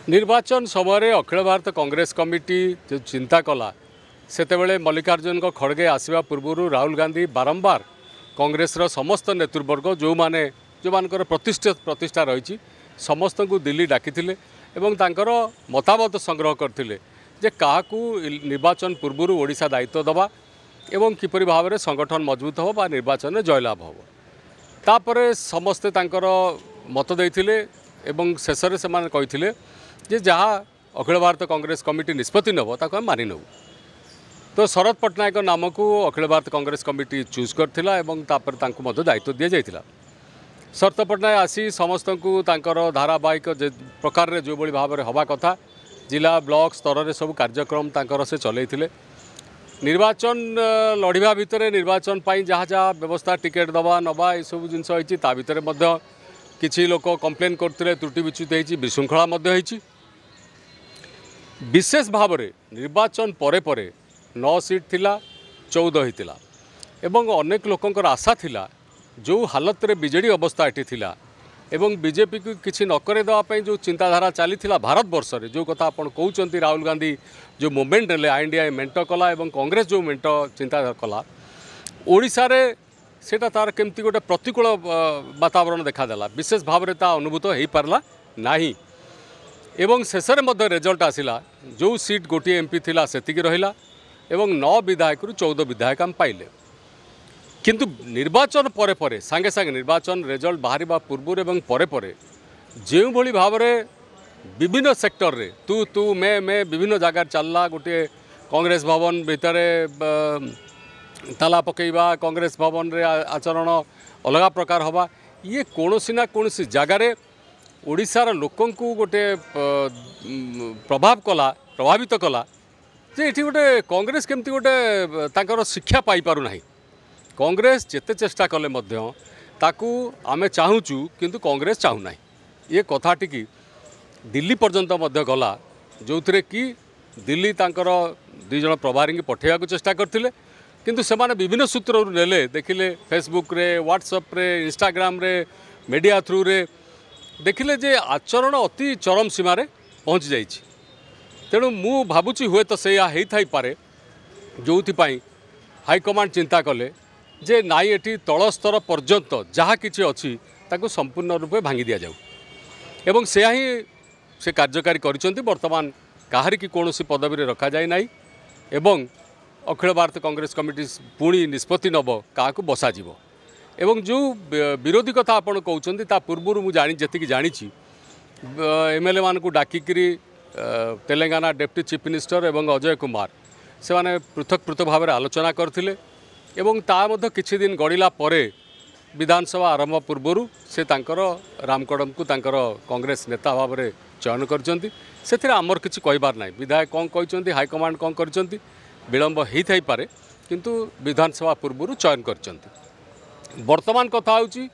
निर्वाचन समय अखिल भारत कांग्रेस कमिटी जो चिंता कला सेतेबेले मल्लिकार्जुन खड़गे आसवा पूर्व राहुल गांधी बारंबार कांग्रेस समस्त नेतृवर्ग जो माने जो मानकर प्रतिष्ठा रही समस्त को दिल्ली डाकी मतामत संग्रह करते जे क्या निर्वाचन पूर्व ओडिशा दायित्व दबा एवं किपरि भाव में संगठन मजबूत हो बा निर्वाचन में जयलाभ हो तापर समस्ते मत देते एवं शेष में से कहते जे जहाँ अखिल भारत कांग्रेस कमिटी निष्पत्ति नब ताको हम मानि नबू। तो शरद पट्टनायक नाम को अखिल भारत कांग्रेस कमिटी चूज करथिला एवं तापर तांको मध्य दायित्व दि जाइथिला। शरद पट्टनायक आसी समस्त को तांकर धारावाहिक प्रकार जो बड़ी भाव में हवा कथा जिला ब्लॉक स्तर में सब कार्यक्रम तांकर से चलैथिले। निर्वाचन लड़िबा भितर निर्वाचन पाई जहाँ जहाँ व्यवस्था टिकेट दबा नबा ये सब जिनस होइछि ता भितर मध्य किछि लोक कंप्लेन करथिले त्रुटि विच्युत होइछि विशृंखला मध्य होइछि। विशेष भाव में निर्वाचन परे परे 9 सीट थिला 14 होइतिला एवं अनेक लोकंकर आशा थिला जो हालत रे बीजेडी अवस्था एठी थिला एवं बीजेपी को किसी नकरे देवाई जो चिंताधारा चली भारत वर्ष में जो कथा आप कहते राहुल गांधी जो मूवमेंट ने INDI मेंट कला एवं कांग्रेस जो मेंट चिंताधारा कला ओडिशा रे सेटा तार केमती गोटे प्रतिकूल वातावरण देखादेला विशेष भाव में अनुभूत हो पारला नाही एवं शेष में रिजल्ट आसिला जो सीट गोटे MP थिला सेतिकी रहिला एवं 9 विधायक 14 विधायक हम पाइले किंतु निर्वाचन परे परे सांगे सांगे निर्वाचन रिजल्ट बाहर पूर्व एवं परे परे जो भली भाव में विभिन्न सेक्टर रे तू मैं विभिन्न जगार चलला गोटे कांग्रेस भवन भितर ताला पकईवा कांग्रेस भवन रे आचरण अलग प्रकार हवा ये कौनसी ना कौनसी जगार ओडिशार लोकं को गोटे प्रभावित कला जे ये गोटे कांग्रेस केमती गोटे तांकर शिक्षा पाई पारु नाही। कांग्रेस जिते चेष्टा कले मध्य ताकू आमे चाहूचु किंतु कांग्रेस चाहूना ये कथाटी की दिल्ली पर्यंत मध्य गला जो थे कि दिल्ली तांकर 2 जन प्रभारी की पठेवा को चेष्टा करथिले किंतु से माने विभिन्न सूत्र नेले देखिले फेसबुक रे व्हाट्सएप रे इंस्टाग्राम रे मीडिया थ्रू रे देखिले जे आचरण अति चरम सीमा रे पहुँच जाइछि। तेणु मु भाबुची हुए तो से हेई पारे जो हाईकमांड चिंता कले जे नाई एटी तल स्तर पर्यंत जहाँ किसी अच्छी ताको संपूर्ण रूपे भांगी दि जाऊ एवं से ही से कार्यकारी करिसेंती वर्तमान काहारी की कौनसी पदवी रे रखा जाए नाही एवं अखिल भारत कांग्रेस कमिटी पुणी निष्पत्ति नब क्या बसा जीवो एवं जो विरोधी कथा आपण कहउचंती ता पूर्व मु जानी जति जानी MLA मान को डाकिकी तेलंगाना डेप्टी चीफ मिनिस्टर एवं अजय कुमार से माने पृथक पृथक भाव में आलोचना करथिले एवं ता मध्य किछि दिन गड़िला परे विधानसभा आरंभ पूर्व से तांकर रामकड़म को तांकर कांग्रेस नेता भाव में चयन करचंती से आमर किछि कहबार नाही विधायक कौन कहचंती हाईकमांड कौन करचंती विलंब होई थाई पारे किंतु विधानसभा पूर्व चयन करचंती। वर्तमान कथा होची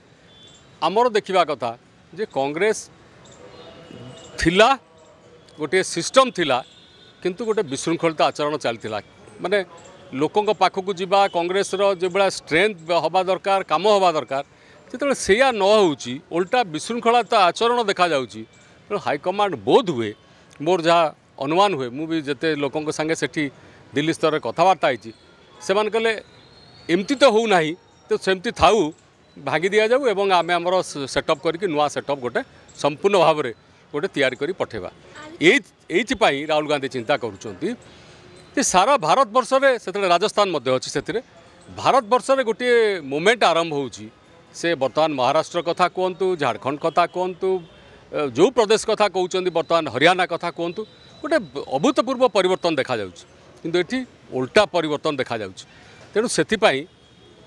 आमर देखिबा कथा जे कांग्रेस थिला गोटे सिस्टम थिला किंतु गोटे विशृंखलित आचरण चलता माने लोकों पाखक जावा कांग्रेस जो भाया स्ट्रेंथ हवा दरकार काम हवा दरकार जो सैया न होची उल्टा विशृंखलित आचरण देखा जाउची तो हाईकमांड बोध हुए मोर जहाँ अनुमान हुए मु भी जिते लोकों संगे सेठी दिल्ली स्तर में कथबार्ता होती से कहले एमती तो हो ना तो सेमती थाऊ भागी दि जाऊ एवं आम आमर सेटअप करके नुआ सेटअप गोटे संपूर्ण भाव में गोटे तैयारी करी पठेबा ये राहुल गांधी चिंता करुँच सारा भारत वर्ष में से राजस्थान अच्छी से भारत वर्ष में गोटे मूवमेंट आरंभ होची से बर्तमान महाराष्ट्र कथा कहतु झारखंड कथा कहतु जो प्रदेश कथा कहते बर्तमान हरियाणा कथा कहतु गोटे अभूतपूर्व परिवर्तन देखा किंतु ये उल्टा परिवर्तन देखा तेणु से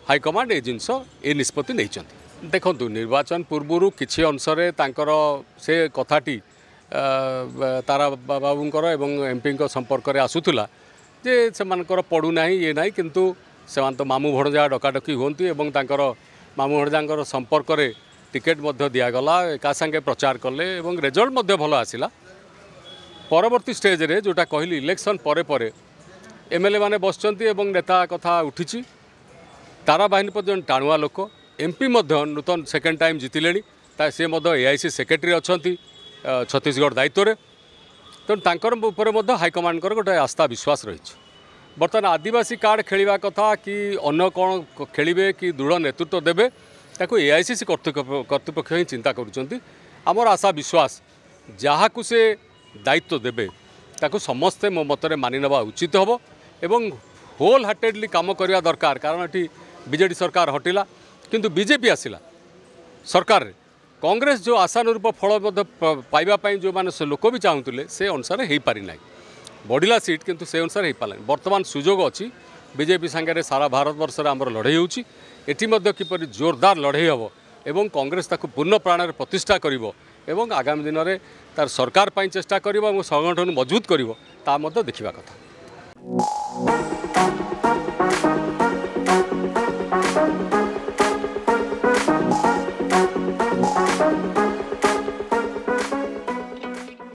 हाईकमांड ये जिनस ये निष्पत्ति नहीं देखु निर्वाचन पूर्व किसी अंशरे से कथाटी तारा बाबूंकर एवं MP संपर्क में आसूला जे से पड़ूना ये ना किंतु से तो मामू भणजा डकाडकी होती एवं तांकर मामू भणजा संपर्क में टिकेट दिगला एका संगे प्रचार कले एवं रिजल्ट भल आसला परवर्ती स्टेज रे जोटा कहली इलेक्शन परे परे MLA माने बसचंती एवं नेता कथा उठी तारा बाहिनी पर टाणुआ लोक MP नूतन सेकेंड टाइम जीतिले सी AIC सेक्रेटरी अच्छा छत्तीसगढ़ दायित्व रे तेणु तांकर उपरे मध्य हाइकमांडर गोटे आस्था विश्वास रही। बर्तमान आदिवासी कार्ड खेलिबा कथा कि अन्न कौन खेलिबे कि दृढ़ नेतृत्व देवे ताकू एआईसीसी कर्तृपक्ष ही चिंता करुँच। आमर आशा विश्वास जहाँ को से दायित्व देवे ताकू समस्ते मो मतरे मानि नेबा उचित हम एवं होल हार्टेडली काम करवा दरकार। कारण ये बीजेडी सरकार हटिला किंतु बीजेपी आसिला सरकार रे कांग्रेस जो आशानुरूप फल पाइबापी जो मैंने लोक भी चाहूले से अनुसार हो पारि ना बढ़ला सीट किंतु से अनुसार हो पारा। बर्तमान सुजोग अच्छी बीजेपी सांगे सारा भारत वर्ष आमर लड़े होपर जोरदार लड़े हम एवं कांग्रेस ताकू पूर्ण प्राण प्रतिष्ठा करिवो एवं आगामी दिन में तार सरकार चेष्टा करिवो एवं संगठन मजबूत करिवो ता देखा कथा।